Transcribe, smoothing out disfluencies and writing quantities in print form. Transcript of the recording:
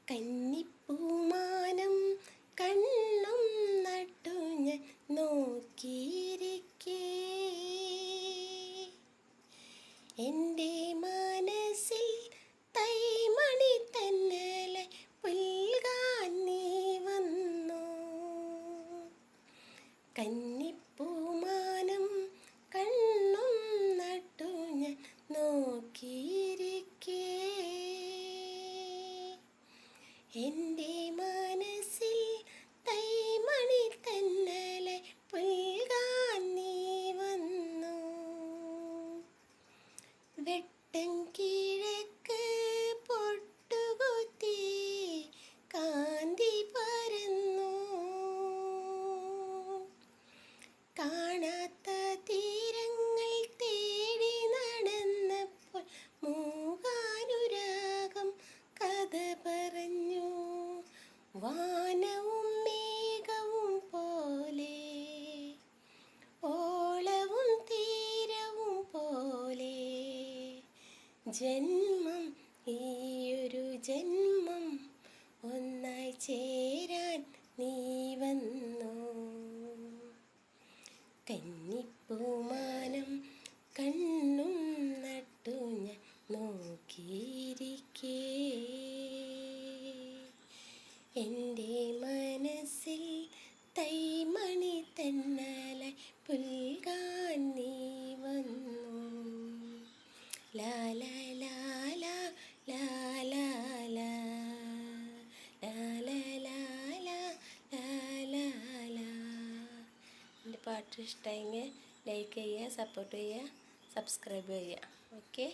കന്നിപ്പൂമാനം കണ്ണും നട്ടു ഞാൻ നോക്കിയിരിക്കേ, എൻ്റെ മനസ്സിൽ തൈമണി തന്നലെ പുൽകാൻ നീ വന്നു. കന്നിപ്പൂമാനം കണ്ണും നട്ടു ഞാൻ നോക്കിയിരിക്കേ, എൻ്റെ മനസ്സിൽ തൈമണി തന്നലെ പുൽകാൻ നീ വന്നു. വെട്ടം കിഴക്ക് പൊട്ടുകുത്തി കാന്തി പരന്നു, കാണാത്ത തീരങ്ങൾ തേടി നടന്നപ്പോൾ മൂകാനുരാഗം കഥ പറഞ്ഞു. വാനവും മേഘവും പോലെ, ഓളവും തീരവും പോലെ, ജന്മം ഈയൊരു ജന്മം ഒന്നായി ചേരാൻ നീ വന്നു. കന്നിപ്പൂമാനം കണ്ണും നട്ടു ഞാൻ നോക്കിയിരിക്കേ, എൻ്റെ മനസ്സിൽ തൈമണി തന്നലെ പുൽകാൻ നീ വന്നു. ലാ ലാ ലാ ലാ ലാ ലാ ലാ ലാ ലാ ലാ ലാ ലാ. എൻ്റെ പാട്ട് ഇഷ്ടമെങ്കിൽ ലൈക്ക് ചെയ്യുക, സപ്പോർട്ട് ചെയ്യുക, സബ്സ്ക്രൈബ് ചെയ്യുക. ഓക്കെ.